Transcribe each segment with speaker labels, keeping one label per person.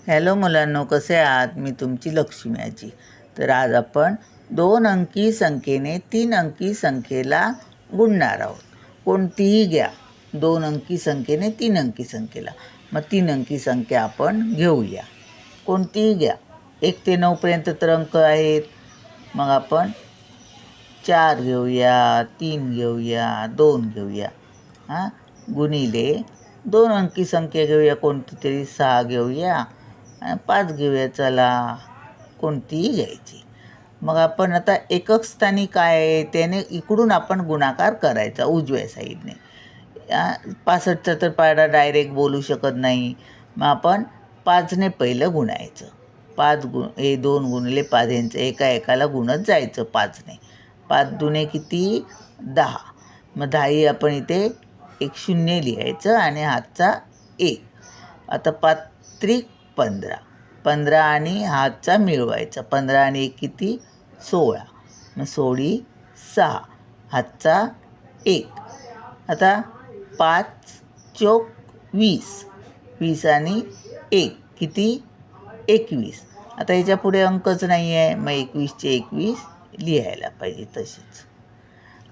Speaker 1: Hello मुलांनो, कसे आहात? मी तुमची लक्ष्मी आजी. तर आज आपण 2 अंकी संख्येने 3 अंकी संख्येला गुणणार आहोत. कोणतीही घ्या, 2 अंकी संख्येने 3 अंकी संख्येला. मग 3 अंकी संख्या आपण घेऊया. कोणतीही घ्या, 1 ते 9 पर्यंत तर अंक आहेत. मग आपण 4 घेऊया, 3 घेऊया, 2 घेऊया. गुणिले 2 अंकी संख्या घेऊया, कोणती तरी 6 घेऊया, 5 घेऊया. चला, कोणतीही घ्यायची. मग आपण आता एकक स्थानी काय आहे त्याने इकडून आपण गुणाकार करायचा उजव्या साईडने. 65चा तर पाढा डायरेक्ट बोलू शकत नाही. मग आपण 5ने पहिलं गुणायचं. 2 गुणिले 5 यांचं एकाला गुणत जायचं 5ने. 5 दुने किती? 10. मग 10 आपण इथे एक शून्य लिहायचं आणि हातचा 1. आता 5 त्रिक 15. 15 आणि हातचा मिळवायचा. 15 आणि 1 किती? 16. मग 16 6. हातचा 1. आता 5 चोक 20. 20 आणि 1 किती? 21. आता याच्या पुढे अंकच नाही आहे, मग 21चे 21 लिहायला पाहिजे तसेच.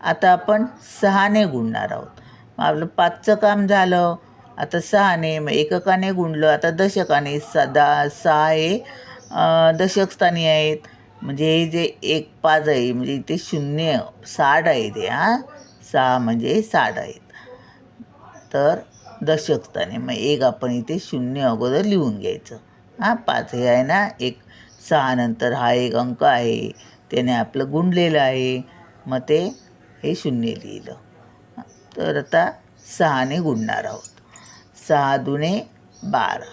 Speaker 1: आता आपण 6ने गुणणार आहोत. मग आपलं 5चं काम झालं. आता 6ने, मग एककाने गुणलं. आता दशकाने 6 हे दशक स्थानी आहेत. म्हणजे हे जे 1 5 आहे म्हणजे इथे 0 60 आहे ते. 6 म्हणजे 60 आहेत. तर दशक स्थानी मग 1 आपण इथे 0 अगोदर लिहून घ्यायचं. 5 हे आहे ना, 6 नंतर हा एक अंक आहे, त्याने आपलं गुणलेलं आहे. मग ते हे 0 लिहिलं. तर आता 6ने गुणणार आहोत. 6 दुने 12.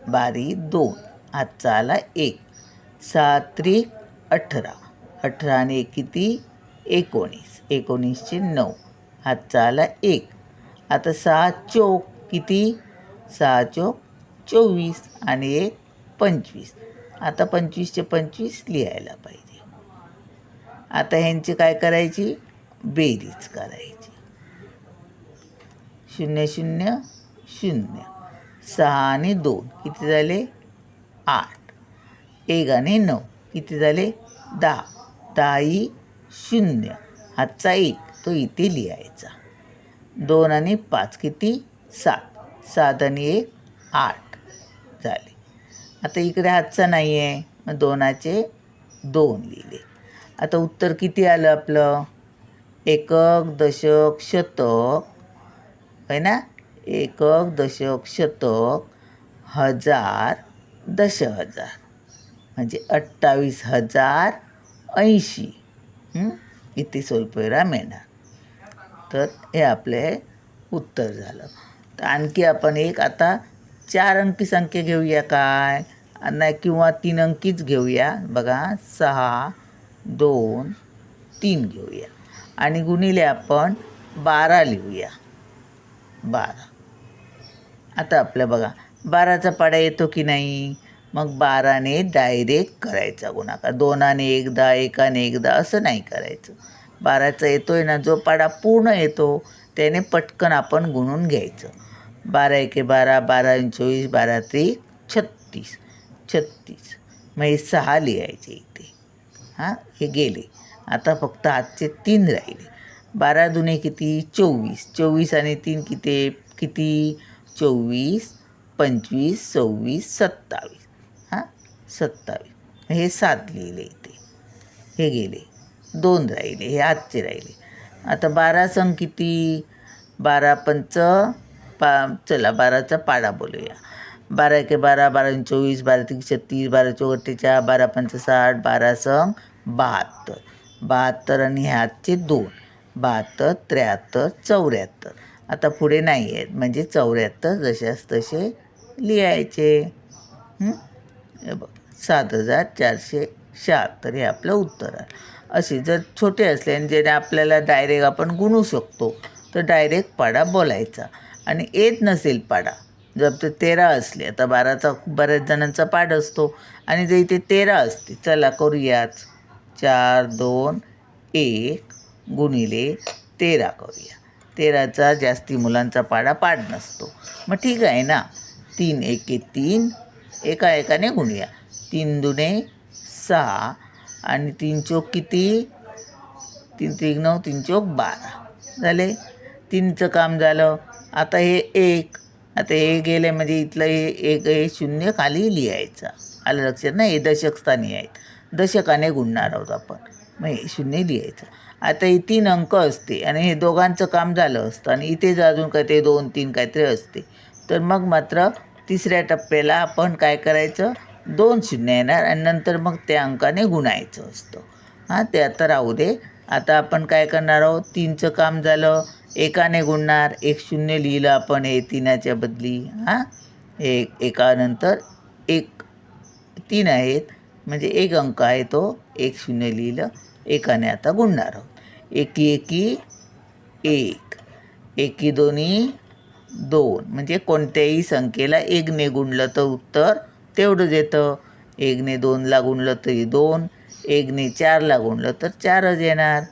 Speaker 1: 12 2. हातचा आला 1. 6 त्रिक 18. 18 आणि 1 किती? 19. 19चे 9. हातचा आला 1. आता 6 चोक किती? 6 चोक 24 आणि 1 25. आता 25चे 25 लिहायला पाहिजे. आता ह्यांची काय करायची? बेरीज करायची. 0 0 0. 6 आणि 2 किती झाले? 8. 1 आणि 9 किती झाले? 10. 10 0. हातचा 1 तो इथे लिहायचा. 2 आणि 5 किती? 7. 7 आणि 1 8 झाले. आता इकडे हातचा नाही आहे, मग 2चे 2 लिहिले. आता उत्तर किती आलं आपलं? एकक दशक शतक आहे ना, एकक दशक शतक हजार दशहजार म्हणजे 28,080 इथे स्वल्पविराम मिळणार. तर हे आपले उत्तर झालं. तर आणखी आपण एक आता 4 अंकी संख्या घेऊया काय? नाही, किंवा 3 अंकीच घेऊया. बघा, 6 2 3 घेऊया आणि गुणिले आपण 12 लिहूया. 12. आता आपलं बघा, 12चा पाढा येतो की नाही? मग 12ने डायरेक्ट करायचा गुणाकार. 2ने एकदा, 1ने एकदा असं नाही करायचं. 12चा येतोय ना, जो पाढा पूर्ण येतो त्याने पटकन आपण गुणून घ्यायचं. 12 एके 12, 12 24, 12 त्रिक 36. 36. मग हे 6 लिहायचे इथे. हे गेले. आता फक्त हातचे 3 राहिले. 12 दुने किती? 24. 24 आणि 3 किती? 24 25 26 27. 27. हे 7 लिहिले इथे. हे गेले. 2 राहिले. हे आजचे राहिले. आता 12 संग किती? 12 पंच चला 12चा पाढा बोलूया. 12 एके 12, 12 24, 12 त्रिक 36, 12 चौक 48, 12 पंच 60, 12 संग 72. 72 आणि ह्याचे 2. 72 73 74. आता पुढे नाही आहेत म्हणजे 74 जशास तसे लिहायचे. हे बघ, 7,476 हे आपलं उत्तर आहे. असे जर छोटे असले आणि ज्याने आपल्याला डायरेक्ट आपण गुणू शकतो तर डायरेक्ट पाढा बोलायचा. आणि येत नसेल पाढा, जर ते 13 असले, आता 12चा बऱ्याच जणांचा पाढ असतो आणि जर इथे 13 असते, चला करूयाच. 4 2 1 गुणिले 13 करूया. 13चा जास्ती मुलांचा पाढा पाठ नसतो. मग ठीक आहे ना. 3 एके 3, एका एकाने गुणूया. 3 दुणे 6 आणि 3 चोक किती? 3 त्रिक 9, 3 चोक 12 झाले. 3चं काम झालं. आता हे 1, आता हे गेले म्हणजे इथलं हे 1 हे 0 खाली लिहायचं. आलं लक्षात ना? हे दशक स्थानी आहेत, दशकाने गुणणार आहोत आपण, मग हे 0 लिहायचं. आता हे 3 अंक असते आणि हे दोघांचं काम झालं असतं आणि इथेच अजून काय ते 2 3 काहीतरी असते. तर मग मात्र तिसऱ्या टप्प्याला आपण काय करायचं, 2 शून्य येणार आणि नंतर मग त्या अंकाने गुणायचं असतं. ते आता राहू दे. आता आपण काय करणार आहोत, 3चं काम झालं, एकाने गुणणार. 1 0 लिहिलं आपण हे 3च्या बदली. एकानंतर 1 3 आहेत म्हणजे 1 अंक आहे तो 1 0 लिहिलं, एकाने आता गुणणार आहोत. एकी एकी 1, एकी दोन्ही 2 म्हणजे कोणत्याही संख्येला 1ने गुणलं तर उत्तर तेवढंच येतं. 1ने 2ला गुणलं तरी 2, 1ने 4ला गुणलं तर 4च येणार.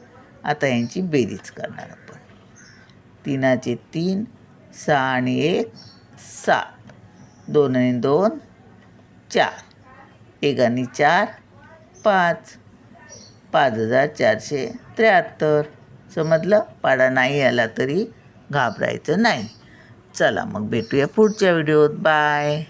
Speaker 1: आता यांची बेरीज करणार आपण. 3चे 3, 6 आणि 1 7, 2 आणि 2 4, 1 आणि 4 5, 5473. समजलं? पाढा नाही आला तरी घाबरायचं नाही. चला मग भेटूया पुढच्या व्हिडिओत. बाय.